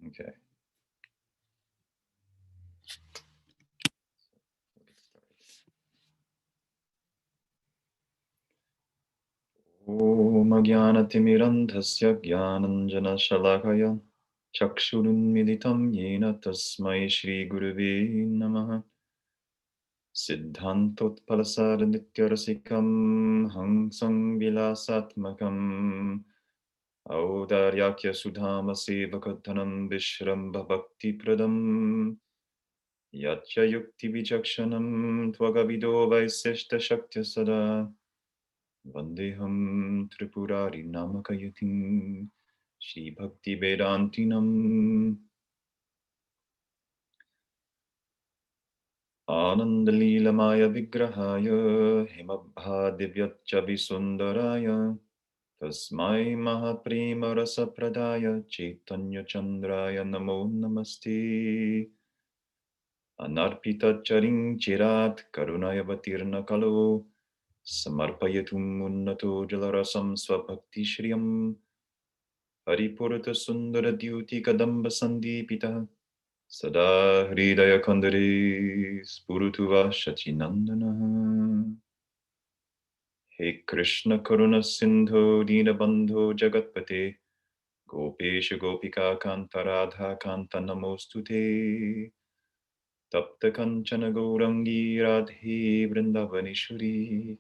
Okay. Om Ajnanatimidandhasya Jnananjana-shalakaya Chakshurunmilitam Yena Tasmai Shri Gurave Namaha Siddhantotpalasaranitya-rasikam Hangsang Vilasatmakam Audaryakya Sudhama Sevakatanam Vishramba Bhakti Pradam Yatya Yukti Vichakshanam Tvagavido Vaiseshta Shaktya Sada Vandeham Tripurari Namakayatim Shri Bhakti Vedantinam Anandalilamaya Vigrahaya Himabha Divyatcha Visundaraya Tasmai Mahaprema Rasa Pradaya Chaitanya Chandraya Namo Namaste Anarpita Charing Chirat Karunaya Vatirna Kalo Samarpayatum Unnato Jalarasam Swabhakti Shriyam Haripurta Sundara Dyuti Kadamba Sandipita Sada Hridaya Kandari Spurutuva Shachinandana He Krishna Karuna Sindho Dinabandho Jagatpate Gopesha Gopika Kanta Radha Kanta Namostute Tapta Kanchana Gaurangi Radhe Vrindavaneshwari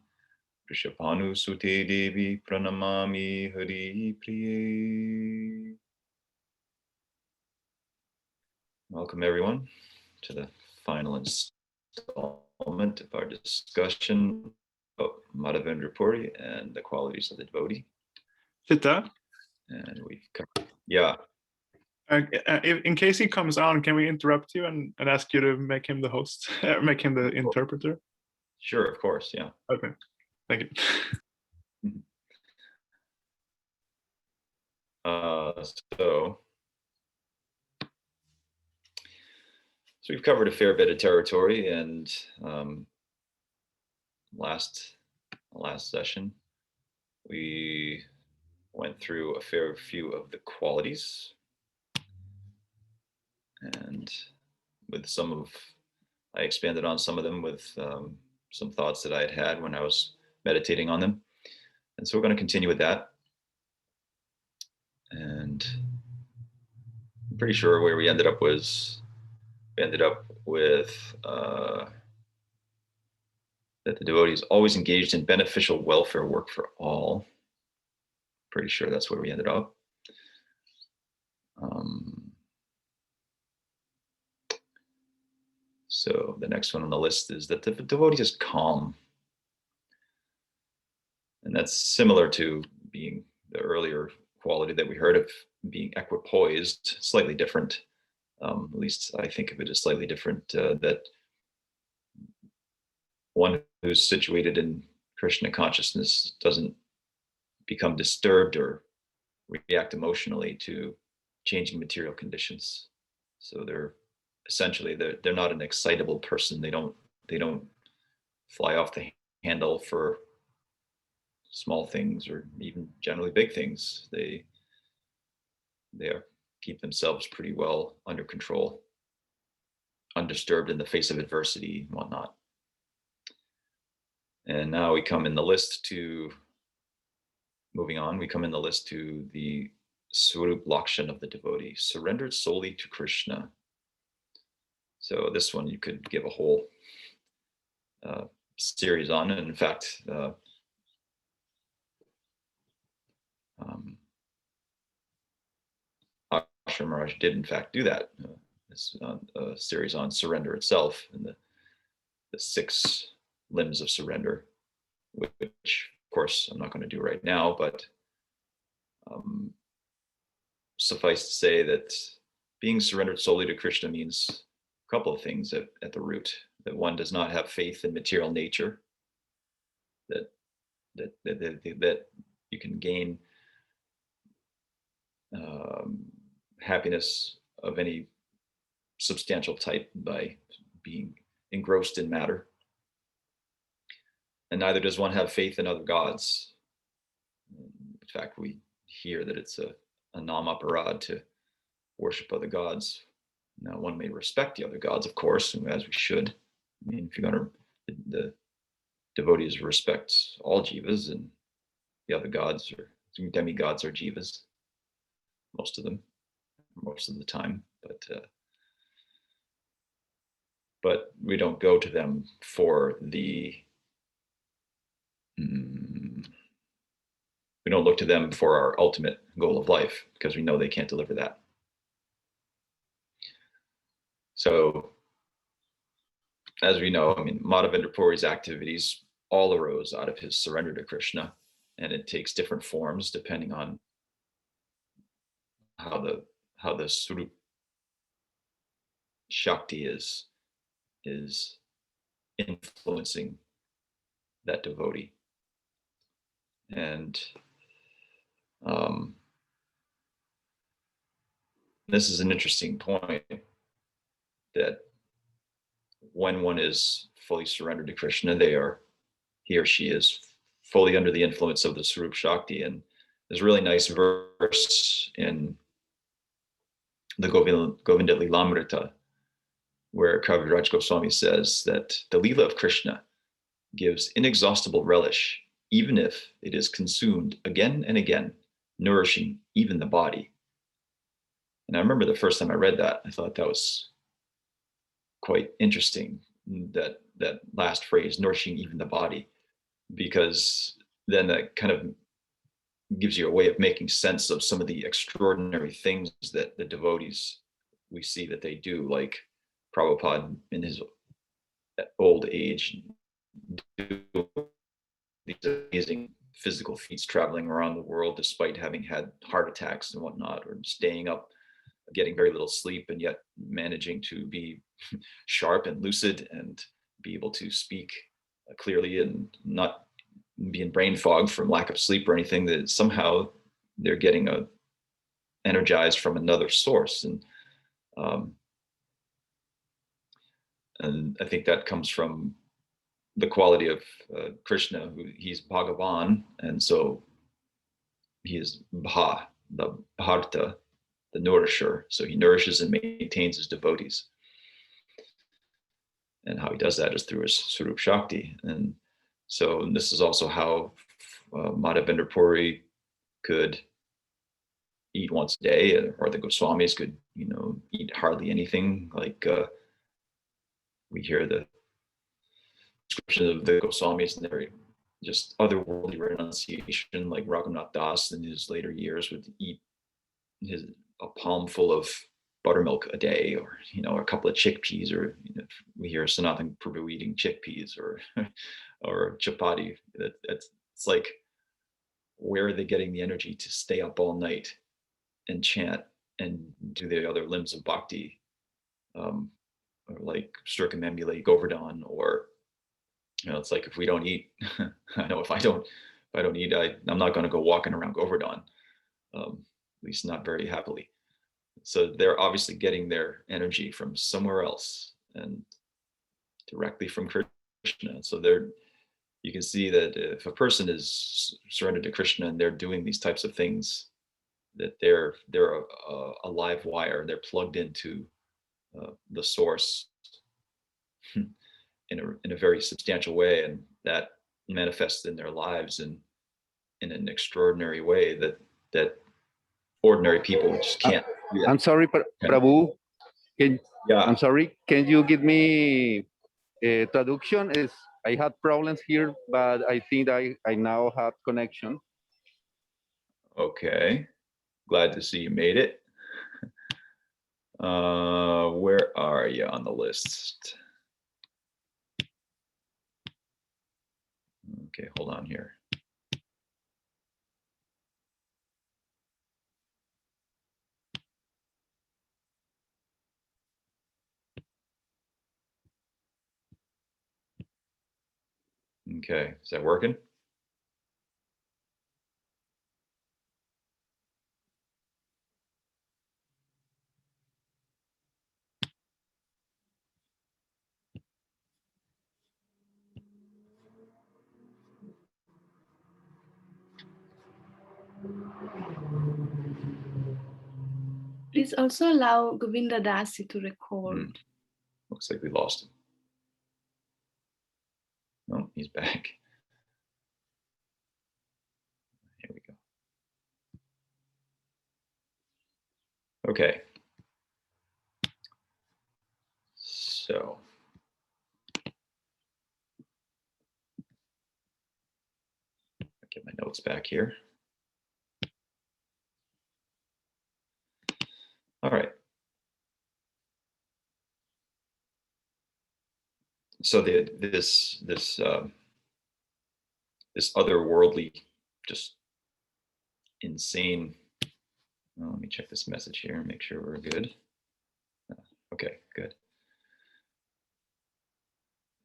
Rishabhanu Sute Devi Pranamami Hari Priye. Welcome everyone to the final installment of our discussion of Madhavendra Puri and the qualities of the devotee. Citta? And we've covered, yeah. In case he comes on, can we interrupt you and ask you to make him the host, make him the interpreter? Sure, of course, yeah. Okay, thank you. So we've covered a fair bit of territory, and last session we went through a fair few of the qualities, and with I expanded on some of them with some thoughts that I had when I was meditating on them, and so we're going to continue with that. And I'm pretty sure where we ended up with that the devotee is always engaged in beneficial welfare work for all. Pretty sure that's where we ended up. So the next one on the list is that the devotee is calm. And that's similar to being the earlier quality that we heard of being equipoised, slightly different. At least I think of it as slightly different, that one who's situated in Krishna consciousness doesn't become disturbed or react emotionally to changing material conditions. So they're not an excitable person. They don't fly off the handle for small things or even generally big things. They keep themselves pretty well under control, undisturbed in the face of adversity and whatnot. And now we come in the list to, moving on, we come in the list to the Swarup Lakshan of the devotee, surrendered solely to Krishna. So this one you could give a whole series on, and in fact, Asher Maharaj did in fact do that. This a series on surrender itself and the 6 limbs of surrender, which of course I'm not going to do right now, but suffice to say that being surrendered solely to Krishna means a couple of things at the root. That one does not have faith in material nature, that you can gain happiness of any substantial type by being engrossed in matter. And neither does one have faith in other gods. In fact, we hear that it's a namaparad worship other gods. Now, one may respect the other gods, of course, as we should. I mean, if you're going to, the devotees respect all jivas, and the other gods or demigods are jivas, most of them, most of the time. But we don't go to them for the. We don't look to them for our ultimate goal of life, because we know they can't deliver that. So, as we know, I mean, Madhavendra Puri's activities all arose out of his surrender to Krishna, and it takes different forms depending on how the Swarup Shakti is influencing that devotee. And this is an interesting point, that when one is fully surrendered to Krishna, he or she is fully under the influence of the Swarup Shakti. And there's a really nice verse in the Govinda Lilamrita, where Kaviraj Goswami says that the Leela of Krishna gives inexhaustible relish, even if it is consumed again and again, nourishing even the body. And I remember the first time I read that, I thought that was quite interesting, that last phrase, nourishing even the body, because then that kind of gives you a way of making sense of some of the extraordinary things that the devotees we see that they do, like Prabhupada in his old age, do these amazing physical feats, traveling around the world despite having had heart attacks and whatnot, or staying up, getting very little sleep, and yet managing to be sharp and lucid and be able to speak clearly and not be in brain fog from lack of sleep or anything. That somehow they're getting energized from another source. And I think that comes from the quality of Krishna, who he's Bhagavan, and so he is Bha, the Bharta, the nourisher. So he nourishes and maintains his devotees. And how he does that is through his Swarup Shakti. And so this is also how Madhavendra Puri could eat once a day, or the Goswamis could, eat hardly anything. Like we hear the description of the Goswamis and their just otherworldly renunciation, like Raghunath Das in his later years would eat a palm full of buttermilk a day, or a couple of chickpeas, or we hear Sanatana Prabhu eating chickpeas or or chapati. It's like, where are they getting the energy to stay up all night and chant and do the other limbs of bhakti, or like Sturkam emulate Govardhan, or it's like, if we don't eat, I know if I don't eat, I'm not going to go walking around Govardhan, at least not very happily. So they're obviously getting their energy from somewhere else and directly from Krishna. So you can see that if a person is surrendered to Krishna and they're doing these types of things, that they're a live wire. They're plugged into the source in a very substantial way, and that manifests in their lives in an extraordinary way that ordinary people just can't. I'm sorry, Prabhu. Yeah. I'm sorry. Can you give me a traduction? I had problems here, but I think I now have connection. Okay. Glad to see you made it. Where are you on the list? Okay, hold on here. Okay, is that working? Please also allow Govinda Dasi to record. Looks like we lost him. Oh, he's back. Here we go. Okay. So. Get my notes back here. All right. So this otherworldly, just insane. Well, let me check this message here and make sure we're good. Okay, good.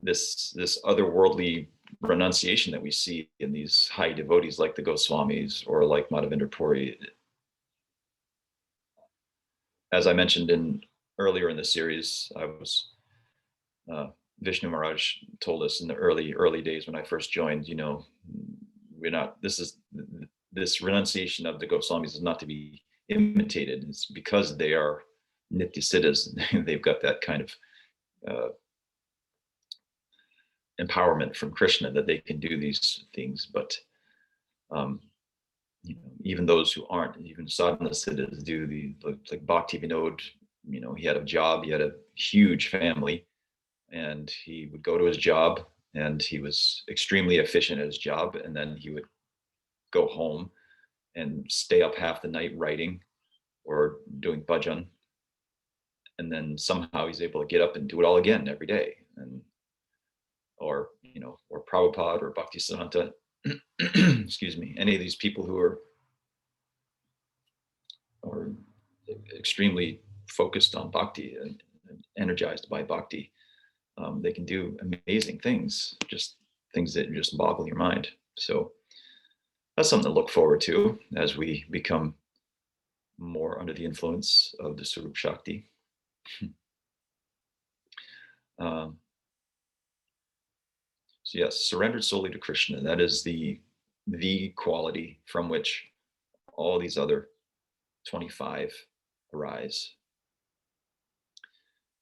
This otherworldly renunciation that we see in these high devotees like the Goswamis or like Madhavendra Puri. As I mentioned earlier in the series, I was Vishnu Maharaj told us in the early days when I first joined, you know, this renunciation of the Goswamis is not to be imitated. It's because they are Nitya Siddhas. They've got that kind of empowerment from Krishna that they can do these things. But you know, even those who aren't, even sadhana siddhas do like Bhakti Vinod. You know, he had a job, he had a huge family, and he would go to his job, and he was extremely efficient at his job, and then he would go home and stay up half the night writing or doing bhajan, and then somehow he's able to get up and do it all again every day. And or you know, or Prabhupada or Bhaktisiddhanta, excuse me, any of these people who are extremely focused on bhakti and energized by bhakti, they can do amazing things, just things that just boggle your mind. So that's something to look forward to as we become more under the influence of the Swarup Shakti. So yes, surrendered solely to Krishna. That is the quality from which all these other 25 arise.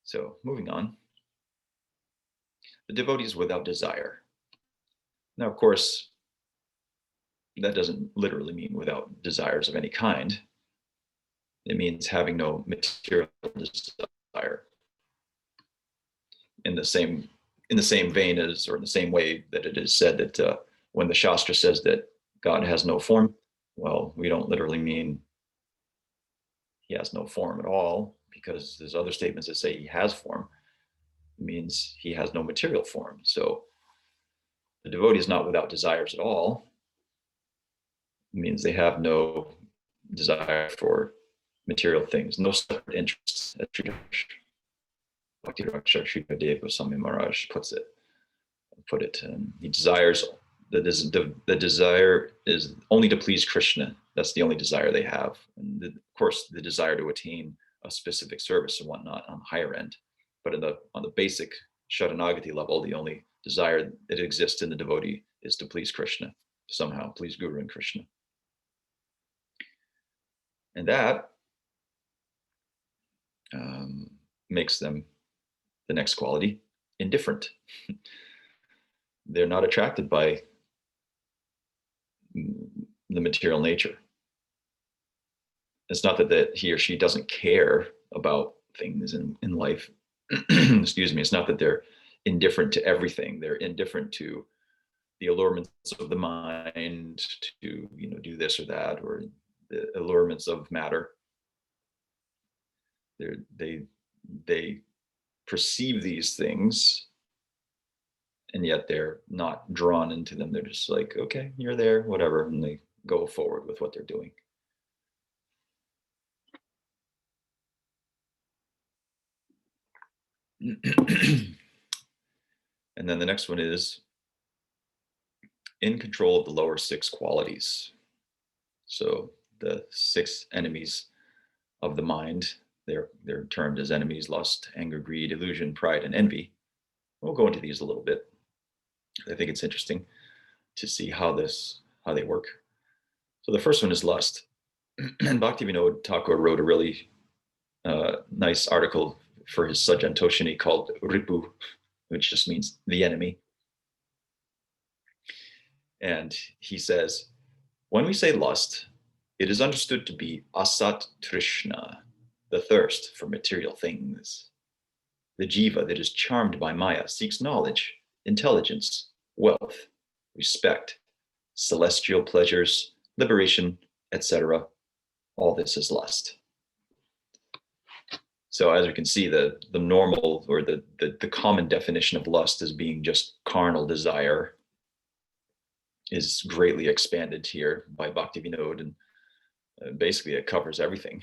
So moving on. The devotees without desire. Now, of course, that doesn't literally mean without desires of any kind. It means having no material desire. In the same vein as, or in the same way that it is said that when the Shastra says that God has no form, well, we don't literally mean he has no form at all, because there's other statements that say he has form. It means he has no material form. So the devotee is not without desires at all. It means they have no desire for material things, no separate interests, as Bhakti Raksha Sri Madhavendra Goswami Maharaj put it. He desires, the desire is only to please Krishna. That's the only desire they have. And of course, the desire to attain a specific service and whatnot on the higher end. But on the basic Sharanagati level, the only desire that exists in the devotee is to please Krishna, somehow please Guru and Krishna. And that makes them, the next quality, indifferent. They're not attracted by the material nature. It's not that he or she doesn't care about things in life. Excuse me. It's not that they're indifferent to everything. They're indifferent to the allurements of the mind to, you know, do this or that, or the allurements of matter. They perceive these things, and yet they're not drawn into them. They're just like, okay, you're there, whatever, and they go forward with what they're doing. And then the next one is in control of the lower 6 qualities. So the 6 enemies of the mind, they're termed as enemies: lust, anger, greed, illusion, pride, and envy. We'll go into these a little bit. I think it's interesting to see how they work. So the first one is lust. And Bhakti Vinod Thakur wrote a really nice article for his Sajantoshini called Ripu, which just means the enemy. And he says, when we say lust, it is understood to be asat trishna, the thirst for material things. The jiva that is charmed by Maya seeks knowledge, intelligence, wealth, respect, celestial pleasures, liberation, etc. All this is lust. So as you can see, the normal or the common definition of lust as being just carnal desire is greatly expanded here by Bhakti Vinod, and basically it covers everything.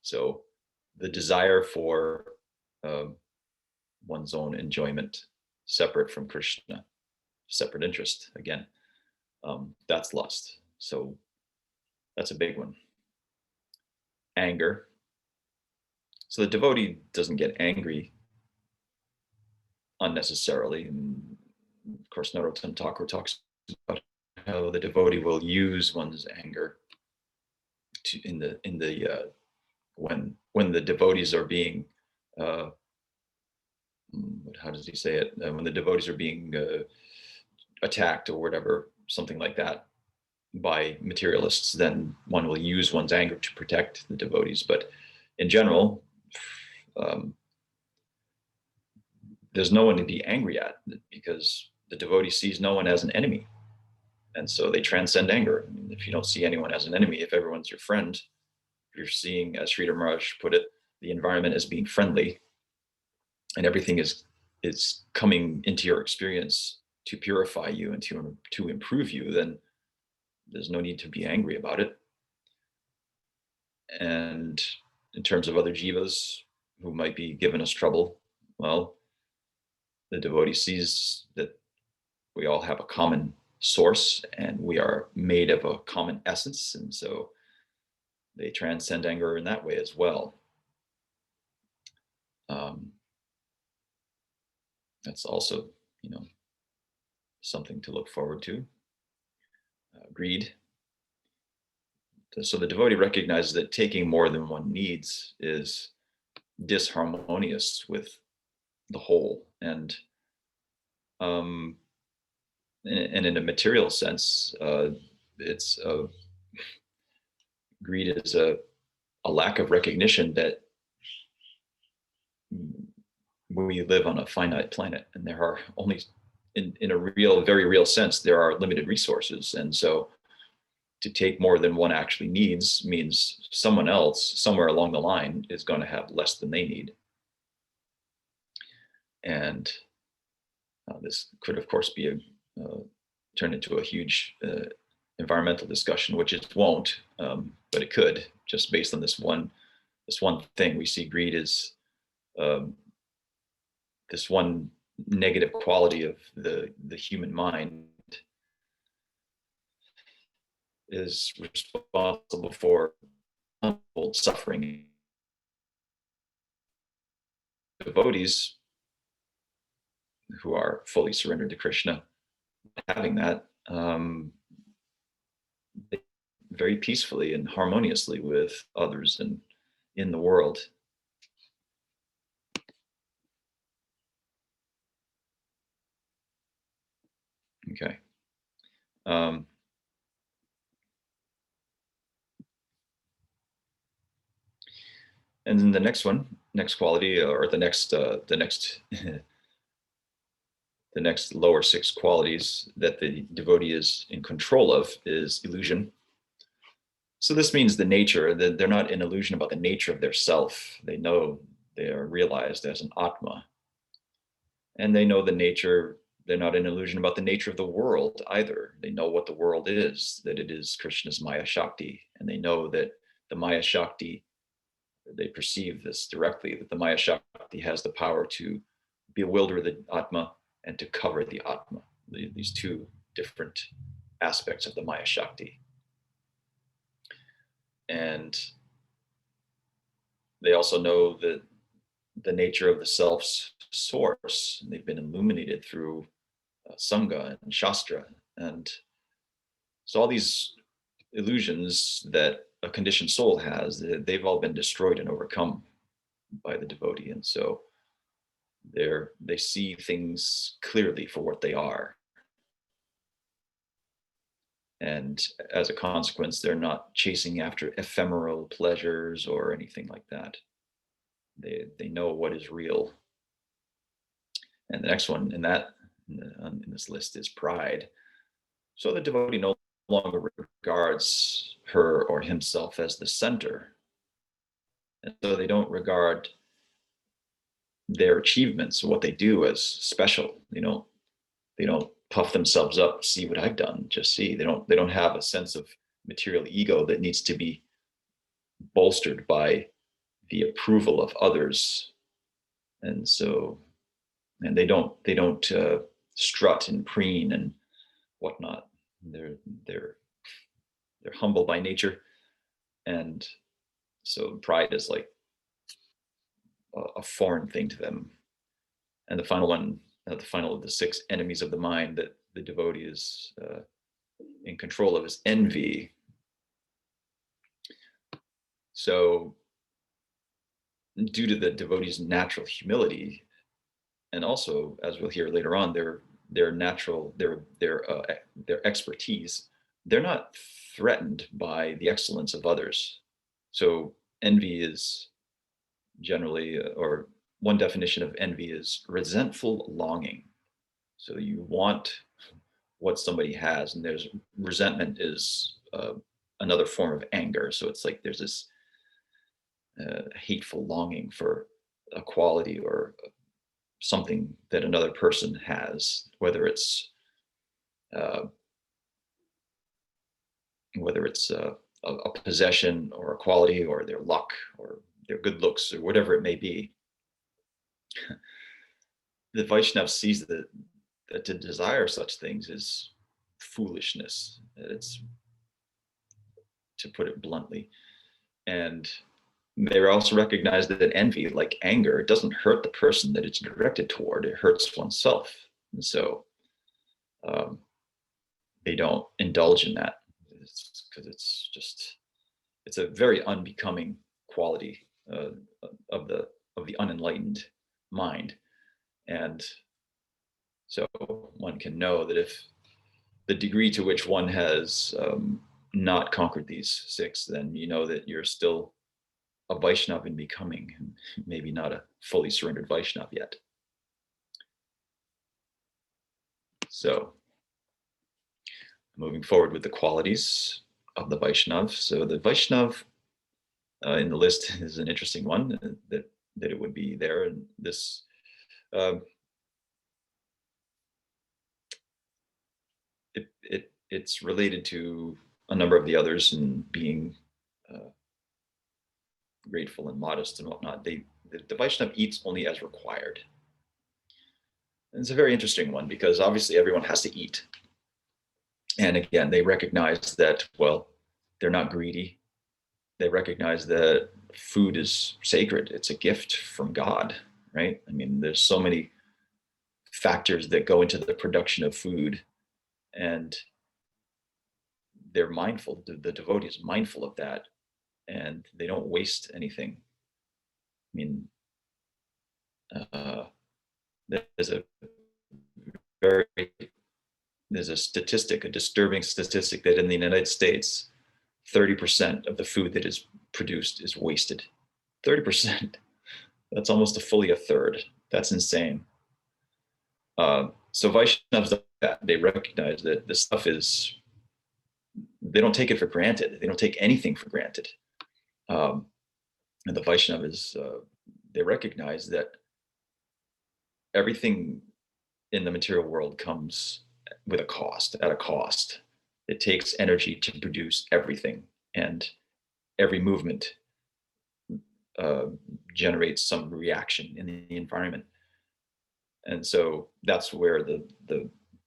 So the desire for one's own enjoyment, separate from Krishna, separate interest, again, that's lust. So that's a big one. Anger. So the devotee doesn't get angry unnecessarily. And of course, Narottam Thakur talks about how the devotee will use one's anger to, when the devotees are being how does he say it? When the devotees are being attacked or whatever, something like that, by materialists, then one will use one's anger to protect the devotees. But in general, there's no one to be angry at, because the devotee sees no one as an enemy. And so they transcend anger. I mean, if you don't see anyone as an enemy, if everyone's your friend, if you're seeing, as Sridhar Maharaj put it, the environment as being friendly, and everything is coming into your experience to purify you and to improve you, then there's no need to be angry about it. And in terms of other jivas who might be giving us trouble, well, the devotee sees that we all have a common source and we are made of a common essence, and so they transcend anger in that way as well. That's also, something to look forward to. Greed. So the devotee recognizes that taking more than one needs is disharmonious with the whole, and in a material sense, it's greed is a lack of recognition that we live on a finite planet, and there are only, in a real, very real sense, there are limited resources. And so to take more than one actually needs means someone else somewhere along the line is going to have less than they need. And this could, of course, be turn into a huge environmental discussion, which it won't, but it could, just based on this one thing. We see greed as this one negative quality of the human mind is responsible for untold suffering. Devotees who are fully surrendered to Krishna, having that very peacefully and harmoniously with others and in the world. Okay. And then the next quality, or the next the next lower six qualities that the devotee is in control of is illusion. So this means the nature, that they're not in illusion about the nature of their self. They know they are realized as an Atma. And they know the nature, they're not in illusion about the nature of the world either. They know what the world is, that it is Krishna's Maya Shakti. And they know that the Maya Shakti, they perceive this directly, that the Maya Shakti has the power to bewilder the Atma and to cover the Atma, these two different aspects of the Maya Shakti. And they also know that the nature of the self's source. They've been illuminated through Sangha and Shastra. And so all these illusions that a conditioned soul has, they've all been destroyed and overcome by the devotee. And so they see things clearly for what they are. And as a consequence, they're not chasing after ephemeral pleasures or anything like that. They know what is real. And the next one in this list is pride. So the devotee no longer regards her or himself as the center. And so they don't regard their achievements, what they do, as special. They don't puff themselves up, see what I've done, just see. They don't have a sense of material ego that needs to be bolstered by the approval of others. And so, and they don't strut and preen and whatnot. They're humble by nature. And so pride is like a foreign thing to them. And the final one, the final of the 6 enemies of the mind that the devotee is in control of, is envy. So due to the devotee's natural humility, and also, as we'll hear later on, their expertise, they're not threatened by the excellence of others. So envy is generally, or one definition of envy is resentful longing. So you want what somebody has, and there's resentment is another form of anger. So it's like there's this hateful longing for a quality or something that another person has, whether it's a possession or a quality or their luck or their good looks or whatever it may be. The Vaishnava sees that to desire such things is foolishness. It's, to put it bluntly. And they also recognize that envy, like anger, it doesn't hurt the person that it's directed toward. It hurts oneself. And so they don't indulge in that, because it's a very unbecoming quality of the unenlightened mind. And so one can know that if the degree to which one has not conquered these 6, then you know that you're still a Vaishnava in becoming, and maybe not a fully surrendered Vaishnava yet. So moving forward with the qualities of the Vaishnava. So the Vaishnava in the list is an interesting one, that it would be there. And this it's related to a number of the others, and being grateful and modest and whatnot. The Vaishnava eats only as required. And it's a very interesting one, because obviously everyone has to eat. And again, they recognize that, well, they're not greedy. They recognize that food is sacred. It's a gift from God, right? I mean, there's so many factors that go into the production of food, and they're mindful, the devotee is mindful of that, and they don't waste anything. I mean, there's a statistic, a disturbing statistic, that in the United States, 30% of the food that is produced is wasted. 30%. That's almost fully a third. That's insane. So Vaishnavas, they recognize that this stuff is, they don't take it for granted. They don't take anything for granted. And the Vaishnavas, they recognize that everything in the material world comes with a cost, at a cost. It takes energy to produce everything, and every movement generates some reaction in the environment. And so that's where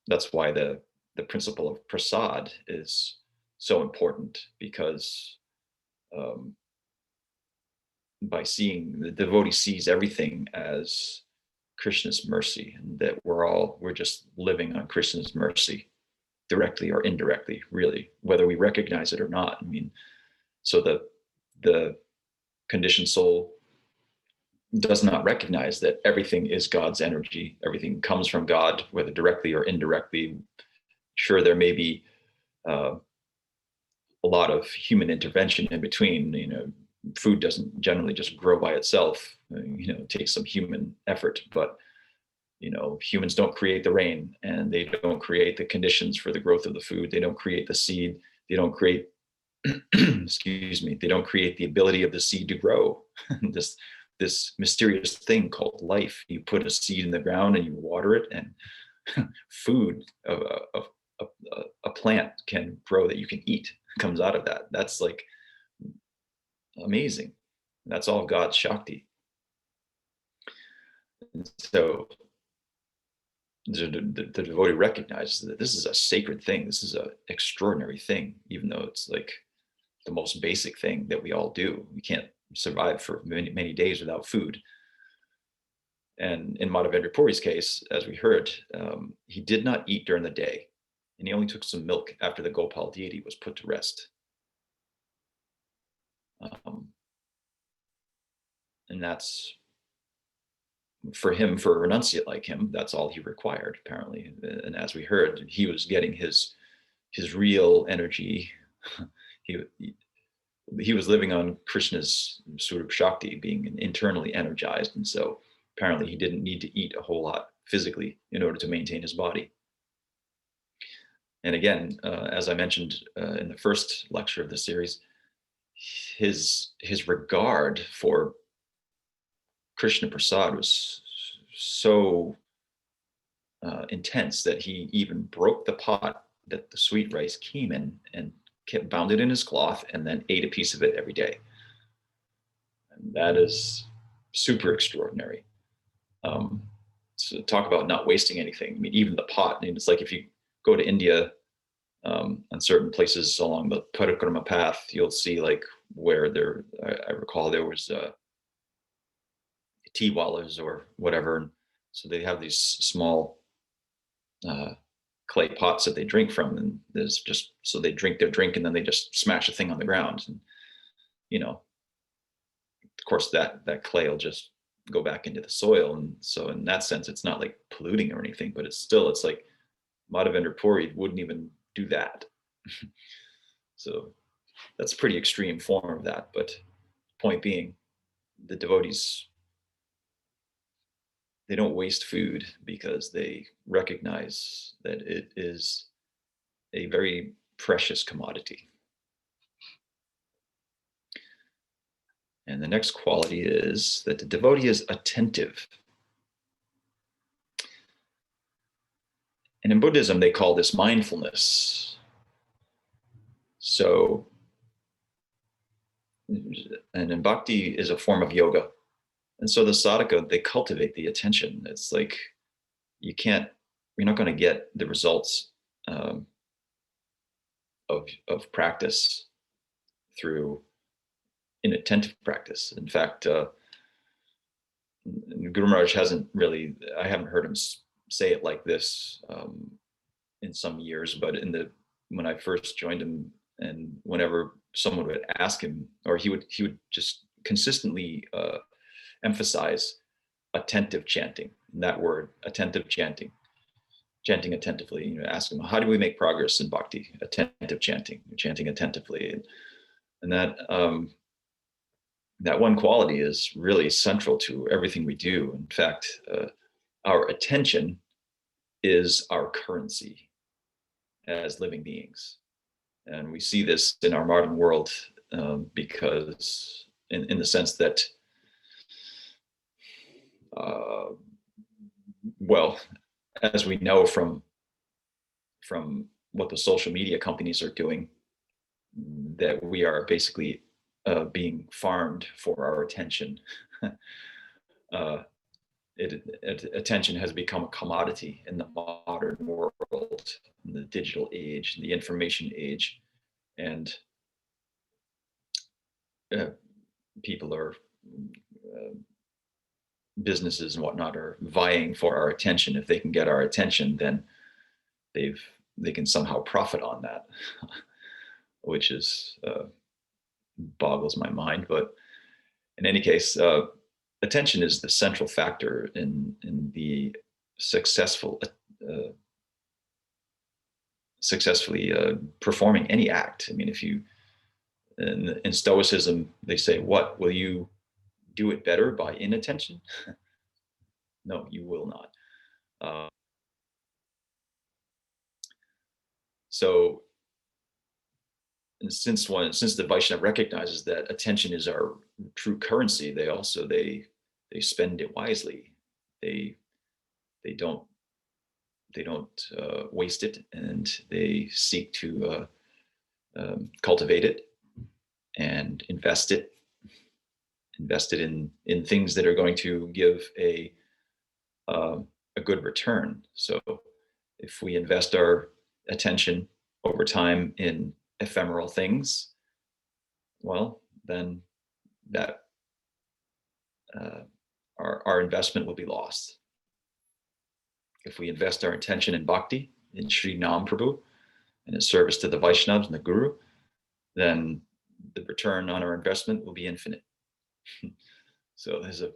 that's why the principle of prasad is so important, because by seeing, the devotee sees everything as Krishna's mercy, and that we're just living on Krishna's mercy, directly or indirectly, really, whether we recognize it or not. I mean, So the conditioned soul does not recognize that everything is God's energy. Everything comes from God, whether directly or indirectly. Sure, there may be a lot of human intervention in between. You know, food doesn't generally just grow by itself. You know, it takes some human effort, but you know, humans don't create the rain, and they don't create the conditions for the growth of the food. They don't create the seed. They don't create, excuse me, they don't create the ability of the seed to grow. this mysterious thing called life. You put a seed in the ground and you water it, and food of a plant can grow that you can eat, comes out of that. That's like amazing. That's all God's Shakti. And so the devotee recognizes that this is a sacred thing. This is an extraordinary thing, even though it's like the most basic thing that we all do. We can't survive for many days without food. And in Madhavendra Puri's case, as we heard, he did not eat during the day, and he only took some milk after the Gopal deity was put to rest. And that's, for him, for a renunciate like him, that's all he required, apparently. And as we heard, he was getting his real energy. He was living on Krishna's Swarup Shakti, being internally energized. And so apparently he didn't need to eat a whole lot physically in order to maintain his body. And again, as I mentioned in the first lecture of the series, his regard for Krishna Prasad was so intense that he even broke the pot that the sweet rice came in and bound it in his cloth and then ate a piece of it every day. And that is super extraordinary. So talk about not wasting anything. I mean, even the pot, I mean, it's like if you go to India, on certain places along the parikrama path, you'll see like where there, I recall there was tea wallas or whatever. And so they have these small clay pots that they drink from, and there's just, so they drink their drink and then they just smash a thing on the ground. And, you know, of course that clay will just go back into the soil. And so in that sense, it's not like polluting or anything, but it's like Madhavendra Puri wouldn't even do that. So that's a pretty extreme form of that. But point being, the devotees, they don't waste food because they recognize that it is a very precious commodity. And the next quality is that the devotee is attentive. And in Buddhism, they call this mindfulness. So, and in bhakti is a form of yoga. And so the sadhaka, they cultivate the attention. It's like you're not going to get the results of practice through inattentive practice. In fact, Guru Maharaj I haven't heard him say it like this in some years, but when I first joined him, and whenever someone would ask him, or he would just consistently emphasize attentive chanting. And that word, attentive chanting attentively. You know, ask him, how do we make progress in bhakti? Attentive chanting attentively, and that that one quality is really central to everything we do. In fact, our attention is our currency as living beings. And we see this in our modern world because in the sense that, well, as we know from what the social media companies are doing, that we are basically being farmed for our attention. Attention has become a commodity in the modern world, in the digital age, the information age, and people are, businesses and whatnot are vying for our attention. If they can get our attention, then they can somehow profit on that, which is boggles my mind. But in any case, attention is the central factor in the successfully performing any act. I mean, if you in Stoicism, they say, "What will you do it better by inattention?" No, you will not. So, and since the Vaishnava recognizes that attention is our true currency, they spend it wisely. They don't waste it, and they seek to cultivate it and invest it in things that are going to give a good return. So if we invest our attention over time in ephemeral things, well, then that our investment will be lost. If we invest our attention in bhakti, in Sri Nam Prabhu, and in service to the Vaishnavas and the Guru, then the return on our investment will be infinite. So there's a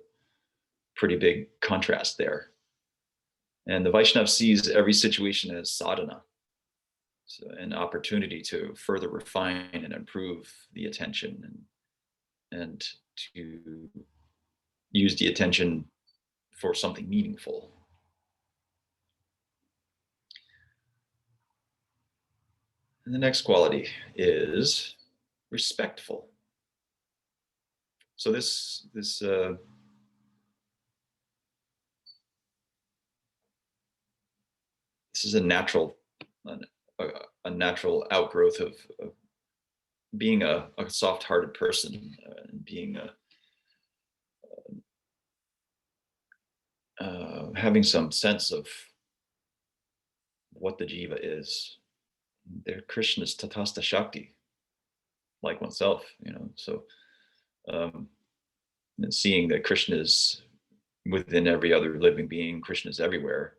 pretty big contrast there. And the Vaishnava sees every situation as sadhana, so an opportunity to further refine and improve the attention and to use the attention for something meaningful. And the next quality is respectful. So this is a natural outgrowth of being a soft-hearted person, and being having some sense of what the jiva is. They're Krishna's tatasta shakti, like oneself, So, and seeing that Krishna is within every other living being, Krishna is everywhere.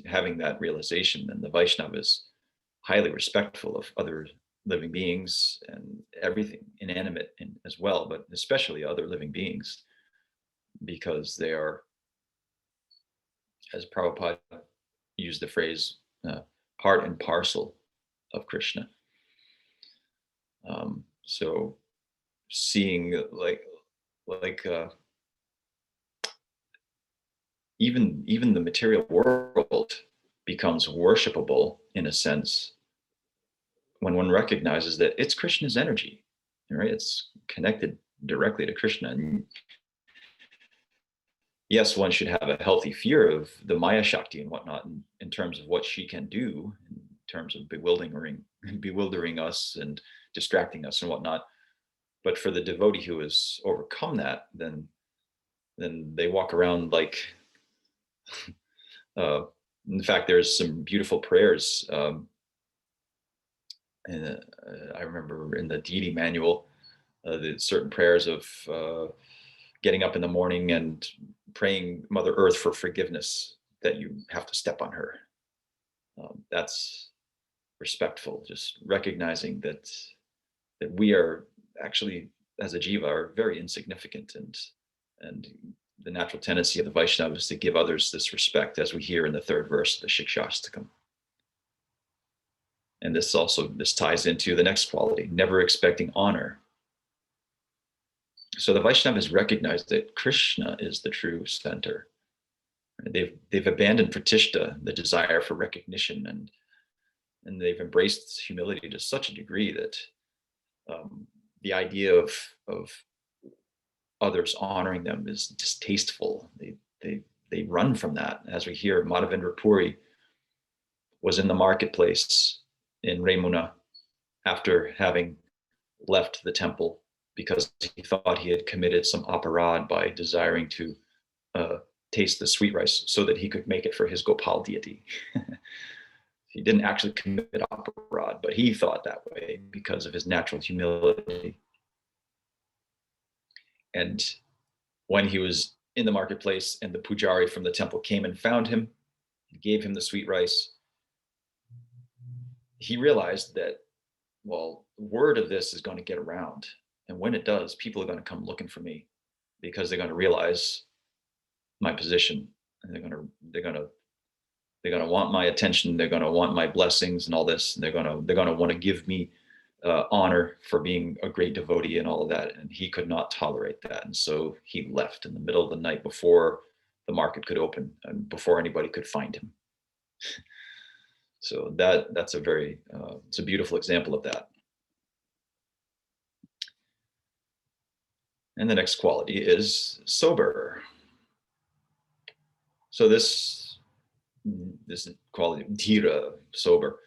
Having that realization, then the Vaishnava is highly respectful of other living beings and everything inanimate as well, but especially other living beings, because they are, as Prabhupada used the phrase, part and parcel of Krishna. So seeing even the material world becomes worshipable in a sense when one recognizes that it's Krishna's energy, right? It's connected directly to Krishna. And yes, one should have a healthy fear of the Maya Shakti and whatnot in terms of what she can do, in terms of bewildering us and distracting us and whatnot. But for the devotee who has overcome that, then they walk around like, in fact, there's some beautiful prayers. And I remember in the deity manual, the certain prayers of getting up in the morning and praying Mother Earth for forgiveness that you have to step on her. That's respectful, just recognizing that we are actually, as a jiva, are very insignificant, and the natural tendency of the Vaishnava is to give others this respect, as we hear in the third verse of the Shikshastakam. And this ties into the next quality, never expecting honor. So the Vaishnavas recognize that Krishna is the true center. They've abandoned pratishta, the desire for recognition, and they've embraced humility to such a degree that the idea of others honoring them is distasteful. They run from that. As we hear, Madhavendra Puri was in the marketplace in Remuna after having left the temple because he thought he had committed some aparad by desiring to taste the sweet rice so that he could make it for his Gopal deity. He didn't actually commit aparad, but he thought that way because of his natural humility. And when he was in the marketplace and the pujari from the temple came and found him and gave him the sweet rice, he realized that, well, word of this is going to get around. And when it does, people are going to come looking for me because they're going to realize my position, and they're going to want my attention. They're going to want my blessings and all this. And they're going to want to give me honor for being a great devotee and all of that. And he could not tolerate that. And so he left in the middle of the night before the market could open and before anybody could find him. So that's a very, it's a beautiful example of that. And the next quality is sober. So this quality, dhira, sober,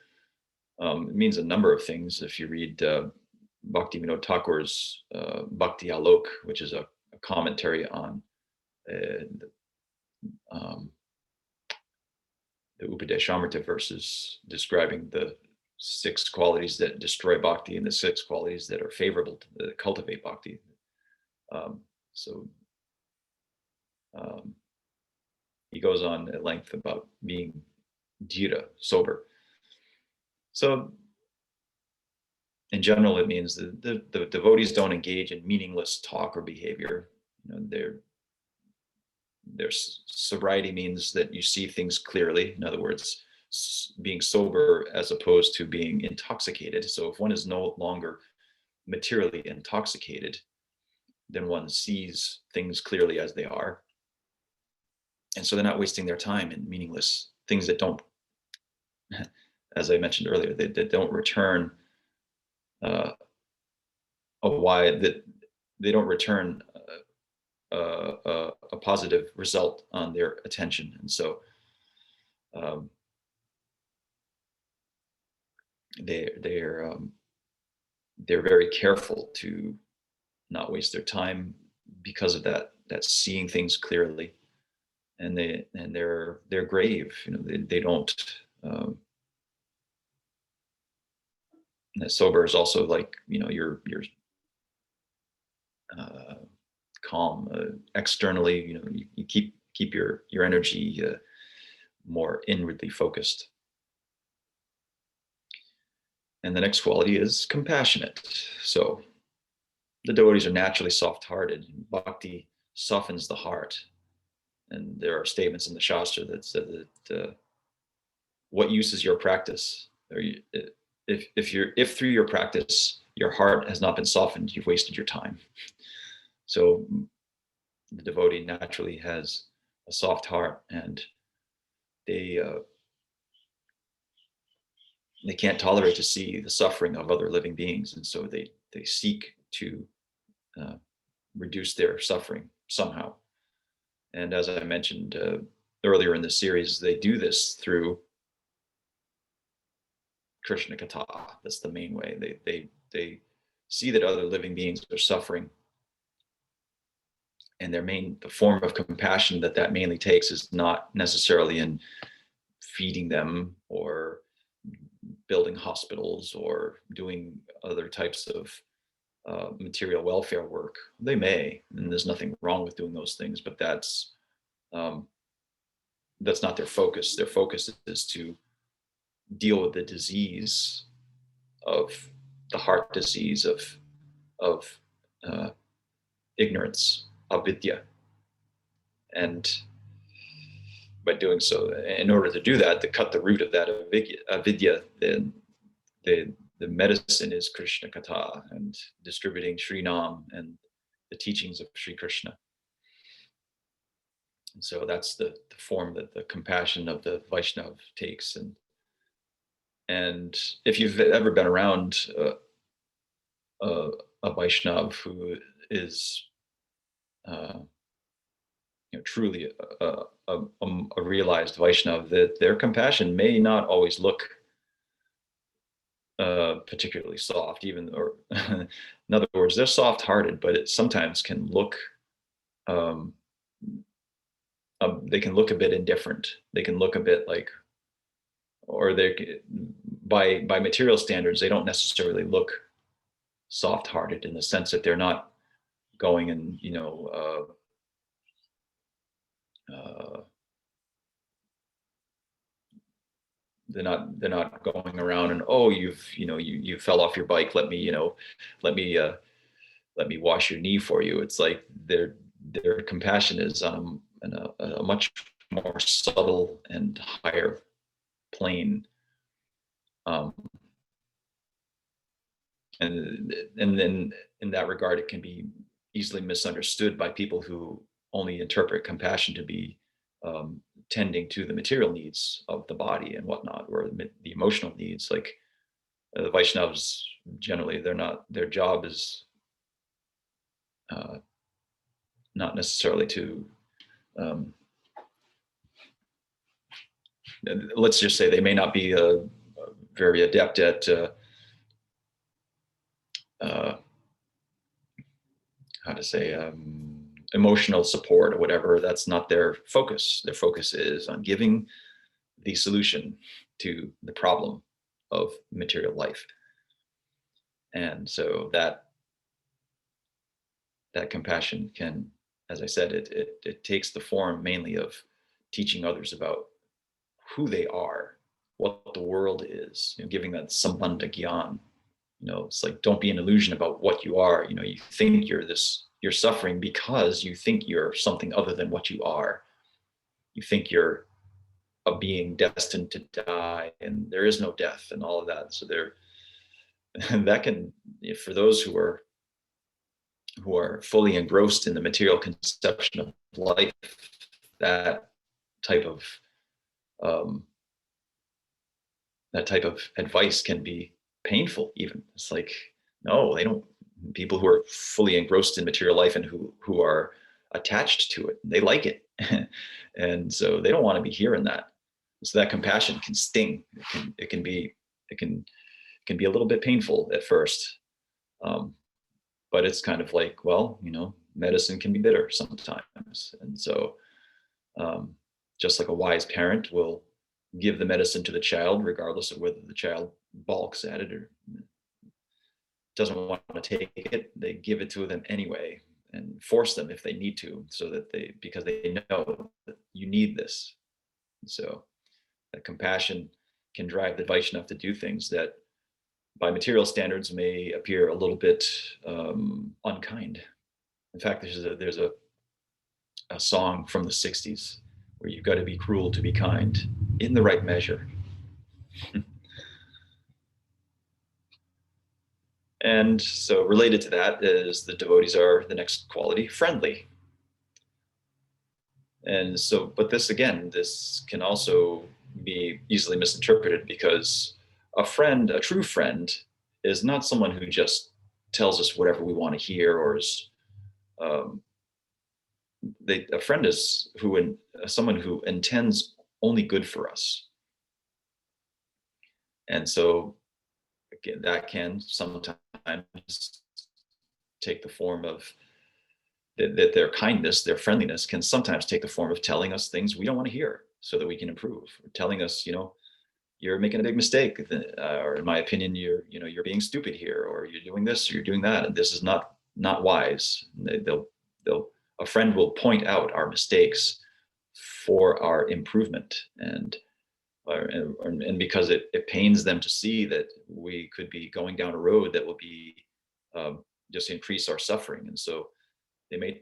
it means a number of things. If you read Bhakti Vinod Thakur's Bhakti Alok, which is a commentary on the Upadeshamrita verses describing the 6 qualities that destroy bhakti and the 6 qualities that are favorable to cultivate bhakti. He goes on at length about being dhira, sober. So in general, it means that the devotees don't engage in meaningless talk or behavior. You know, their sobriety means that you see things clearly. In other words, being sober as opposed to being intoxicated. So if one is no longer materially intoxicated, then one sees things clearly as they are. And so they're not wasting their time in meaningless things that don't, as I mentioned earlier, that don't return that they don't return a positive result on their attention. And so they're very careful to not waste their time because of that seeing things clearly. And they're grave. You know, they don't. Sober is also like, you know, you're calm externally. You know, you keep your energy more inwardly focused. And the next quality is compassionate. So the devotees are naturally soft-hearted. Bhakti softens the heart. And there are statements in the Shastra that said that what use is your practice? Or if through your practice your heart has not been softened, you've wasted your time. So the devotee naturally has a soft heart, and they can't tolerate to see the suffering of other living beings, and so they seek to reduce their suffering somehow. And as I mentioned earlier in the series, they do this through Krishna Katha. That's the main way. They see that other living beings are suffering, and the form of compassion that mainly takes is not necessarily in feeding them or building hospitals or doing other types of material welfare work. They may, and there's nothing wrong with doing those things, but that's not their focus. Their focus is to deal with the disease of the heart disease of ignorance, avidya. And by doing so, in order to do that, to cut the root of that avidya, then the medicine is Krishna Katha and distributing Sri Nam and the teachings of Sri Krishna. And so that's the form that the compassion of the Vaishnava takes. And if you've ever been around a Vaishnava who is truly a realized Vaishnava, that their compassion may not always look particularly soft, in other words, they're soft-hearted, but it sometimes can look they can look a bit indifferent. They can look a bit like, or by material standards, they don't necessarily look soft-hearted in the sense that they're not going and they're not going around and, oh, you fell off your bike, let me let me wash your knee for you. It's like their compassion is on a much more subtle and higher plane. And then in that regard, it can be easily misunderstood by people who only interpret compassion to be tending to the material needs of the body and whatnot, or the emotional needs. Like the Vaishnavas, generally, their job is not necessarily to, let's just say they may not be very adept at how to say, emotional support or whatever. That's not their focus. Their focus is on giving the solution to the problem of material life. And so that compassion can, as I said, it takes the form mainly of teaching others about who they are, what the world is, giving that sambandha gyan. It's like, don't be an illusion about what you are. You think you're suffering because you think you're something other than what you are. You think you're a being destined to die, and there is no death and all of that. So that can, for those who are fully engrossed in the material conception of life, that type of advice can be painful even. It's like, no, they don't. People who are fully engrossed in material life and who are attached to it, they like it. And so they don't want to be hearing that. So that compassion can sting. It can be a little bit painful at first. But it's kind of like, well, medicine can be bitter sometimes. And so just like a wise parent will give the medicine to the child, regardless of whether the child balks at it or doesn't want to take it, they give it to them anyway and force them if they need to, so that because they know that you need this. So that compassion can drive the Vaishnava to do things that by material standards may appear a little bit unkind. In fact, there's a song from the 60s where you've got to be cruel to be kind in the right measure. And so related to that is the devotees are, the next quality, friendly. And so, but this can also be easily misinterpreted, because a true friend is not someone who just tells us whatever we want to hear, or is, a friend is someone who intends only good for us. And so again, that can sometimes take the form of that their kindness, their friendliness can sometimes take the form of telling us things we don't want to hear so that we can improve, or telling us, you're making a big mistake, or in my opinion, you're being stupid here, or you're doing this, or you're doing that, and this is not wise. A friend will point out our mistakes for our improvement, and because it pains them to see that we could be going down a road that will be just increase our suffering. And so they may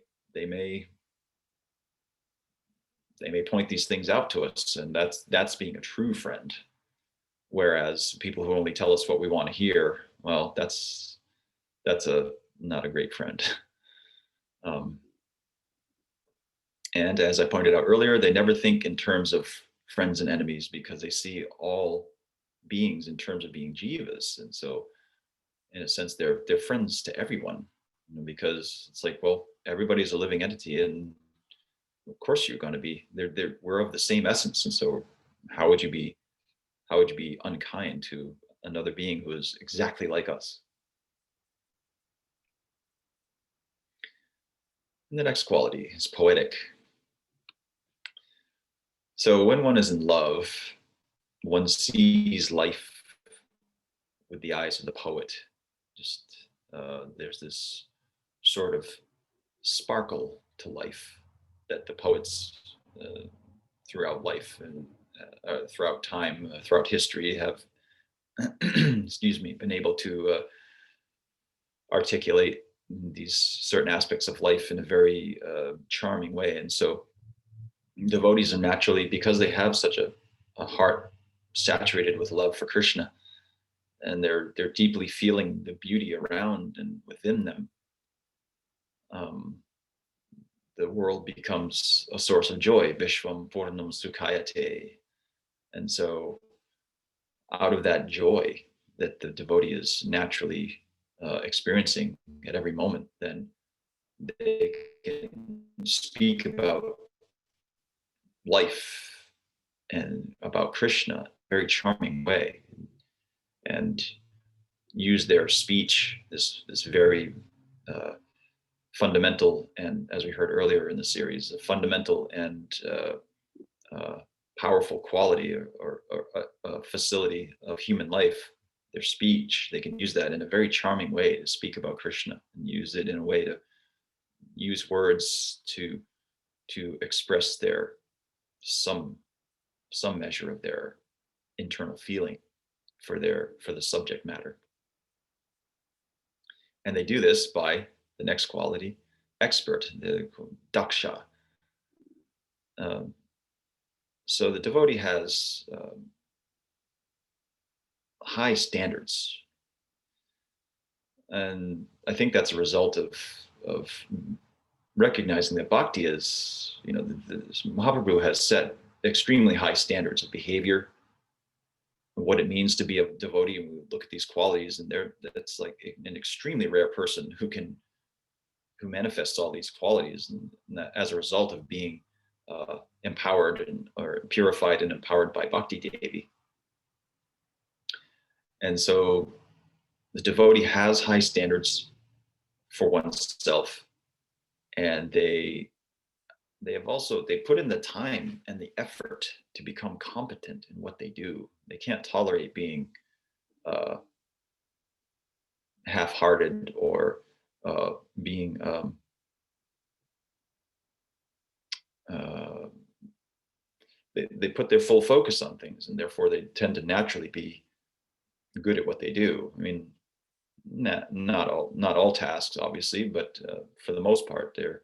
point these things out to us, and that's being a true friend. Whereas people who only tell us what we want to hear, well, that's not a great friend. And as I pointed out earlier, they never think in terms of friends and enemies, because they see all beings in terms of being jivas. And so in a sense, they're friends to everyone, because it's like, well, everybody's a living entity, and of course you're going to be, we're of the same essence. And so how would you be unkind to another being who is exactly like us? And the next quality is poetic. So when one is in love, one sees life with the eyes of the poet. Just there's this sort of sparkle to life that the poets throughout life and throughout time, throughout history, have excuse me, been able to articulate these certain aspects of life in a very charming way. And so devotees are naturally, because they have such a heart saturated with love for Krishna, and they're deeply feeling the beauty around and within them, the world becomes a source of joy. Vishwam Purnam Sukhayate. And so out of that joy that the devotee is naturally experiencing at every moment, then they can speak about life and about Krishna in a very charming way, and use their speech, this very fundamental, and as we heard earlier in the series, a fundamental and powerful quality or facility of human life, their speech. They can use that in a very charming way to speak about Krishna, and use it in a way to use words to express their some measure of their internal feeling for the subject matter. And they do this by the next quality, expert, the daksha. So the devotee has high standards, and I think that's a result of recognizing that bhakti is, the Mahaprabhu has set extremely high standards of behavior, what it means to be a devotee. And we look at these qualities, and that's like an extremely rare person who manifests all these qualities, and that as a result of being empowered or purified and empowered by Bhakti Devi. And so the devotee has high standards for oneself, and they put in the time and the effort to become competent in what they do. They can't tolerate being half-hearted or being they put their full focus on things, and therefore they tend to naturally be good at what they do. I mean, not all tasks, obviously, but for the most part, they're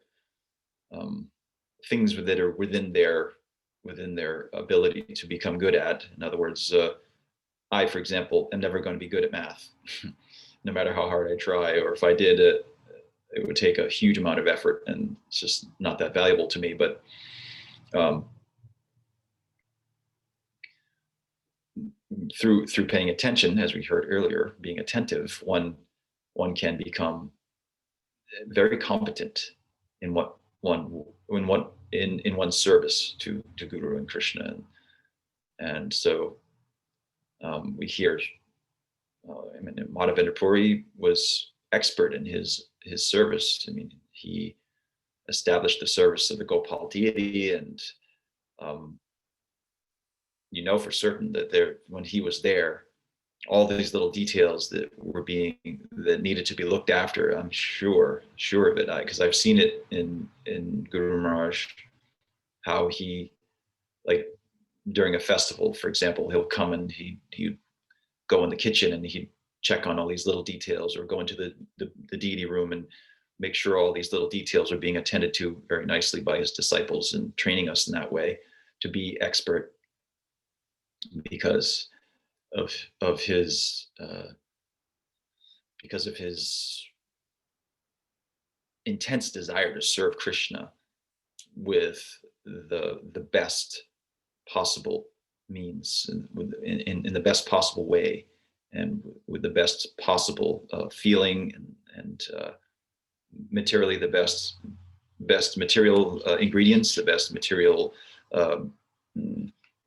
things that are within their ability to become good at. In other words, I, for example, am never going to be good at math, no matter how hard I try, or if I did, it would take a huge amount of effort, and it's just not that valuable to me. But through paying attention, as we heard earlier, being attentive, one can become very competent in in one's service to Guru and Krishna. And so we hear, Madhavendra Puri was expert in his service. I mean, he established the service of the Gopal deity, and for certain that when he was there, all these little details that needed to be looked after, I'm sure of it, because I've seen it in Guru Maharaj, how he, like during a festival, for example, he'll come and he'd go in the kitchen and he'd check on all these little details, or go into the deity room and make sure all these little details are being attended to very nicely by his disciples, and training us in that way to be expert because of his intense desire to serve Krishna with the best possible means, and in the best possible way, and with the best possible feeling, and materially the best material ingredients, the best material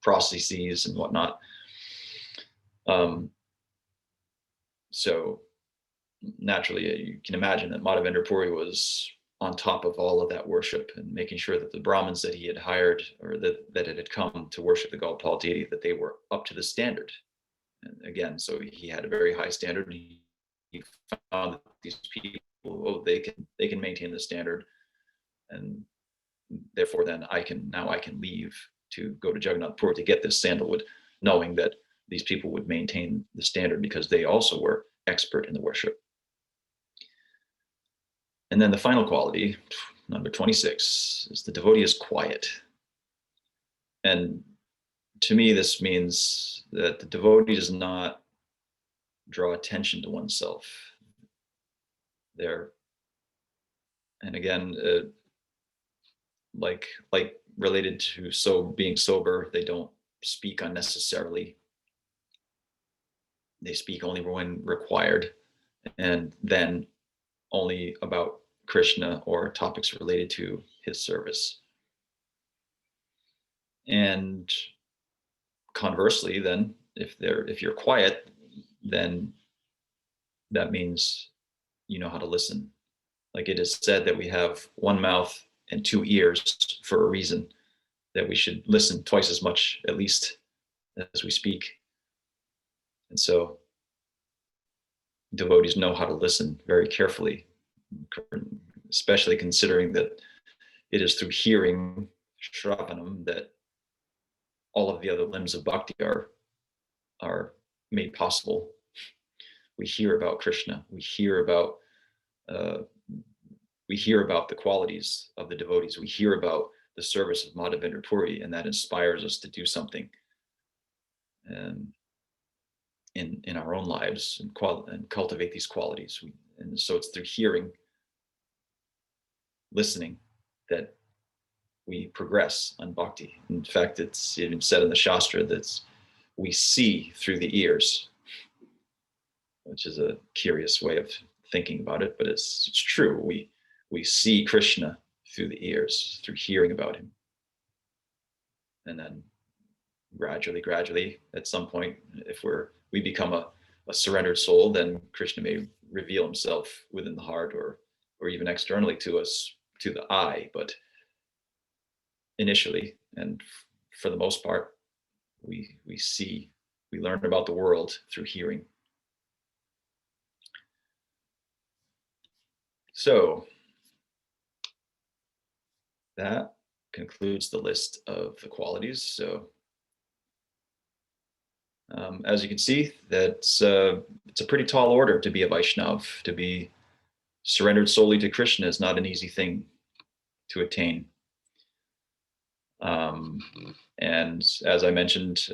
processes and whatnot. So naturally, you can imagine that Madhavendra Puri was on top of all of that worship, and making sure that the Brahmins that he had hired, or that it had come to worship the Gopal deity, that they were up to the standard. And again, so he had a very high standard, and he found that these people, they can maintain the standard, and therefore then I can leave to go to Jagannath Pur to get this sandalwood, knowing that these people would maintain the standard because they also were expert in the worship. And then the final quality, number 26, is the devotee is quiet. And to me, this means that the devotee does not draw attention to oneself. There, and again, like related to being sober, they don't speak unnecessarily. They speak only when required, and then only about Krishna or topics related to his service. And conversely, then, if you're quiet, then that means you know how to listen. Like it is said that we have one mouth and two ears for a reason, that we should listen twice as much, at least, as we speak. And so devotees know how to listen very carefully, especially considering that it is through hearing, shravanam, that all of the other limbs of bhakti are made possible. We hear about Krishna. We hear about the qualities of the devotees. We hear about the service of Madhavendra Puri, and that inspires us to do something in our own lives and cultivate these qualities. And so it's through hearing, listening, that we progress on bhakti. In fact, it's even said in the Shastra that we see through the ears, which is a curious way of thinking about it, but it's true. We see Krishna through the ears, through hearing about him. And then gradually, at some point, if we become a surrendered soul, then Krishna may reveal himself within the heart or even externally to us, to the eye. But initially, and for the most part, we learn about the world through hearing. So that concludes the list of the qualities. So as you can see, it's a pretty tall order to be a Vaishnav. To be surrendered solely to Krishna is not an easy thing to attain. And as I mentioned,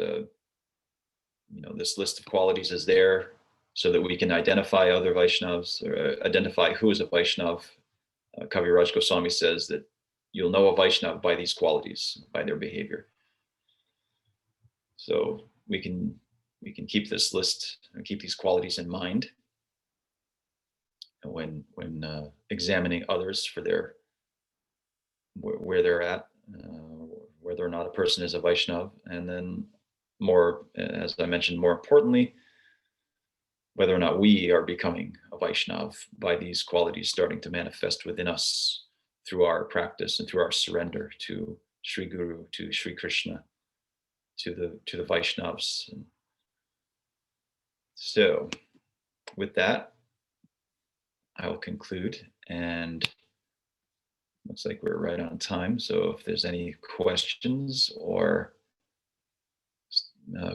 this list of qualities is there so that we can identify other Vaishnavas, or identify who is a Vaishnav. Kaviraj Goswami says that you'll know a Vaishnav by these qualities, by their behavior. So we can keep this list and keep these qualities in mind when examining others for where they're at, whether or not a person is a Vaishnav, and then as I mentioned, more importantly, whether or not we are becoming a Vaishnav by these qualities starting to manifest within us through our practice and through our surrender to Sri Guru, to Sri Krishna, to the Vaishnavas. And so with that, I will conclude, and looks like we're right on time. So if there's any questions or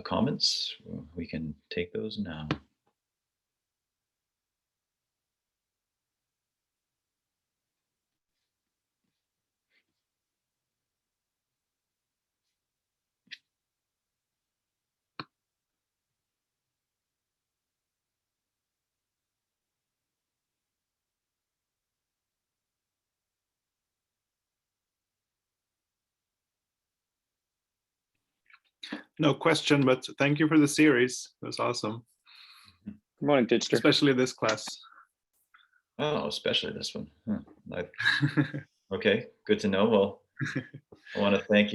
comments, we can take those now. No question, but thank you for the series. It was awesome. Good morning, teacher. Especially this class. Oh, especially this one. Okay, good to know. Well, I want to thank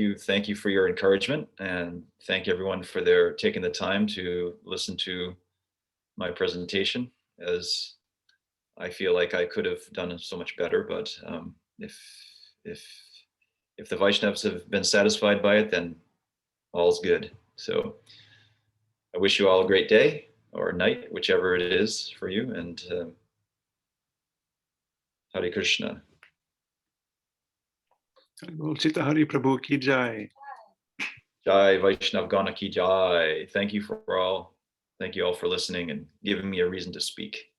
you for your encouragement, and thank everyone for taking the time to listen to my presentation, as I feel like I could have done so much better, but if the Vaishnavas have been satisfied by it, then all's good. So I wish you all a great day or night, whichever it is for you, and Hare Krishna. Citta Hari Prabhu ki jai. Jai Vaishnav Gana ki jai. Thank you all for listening and giving me a reason to speak.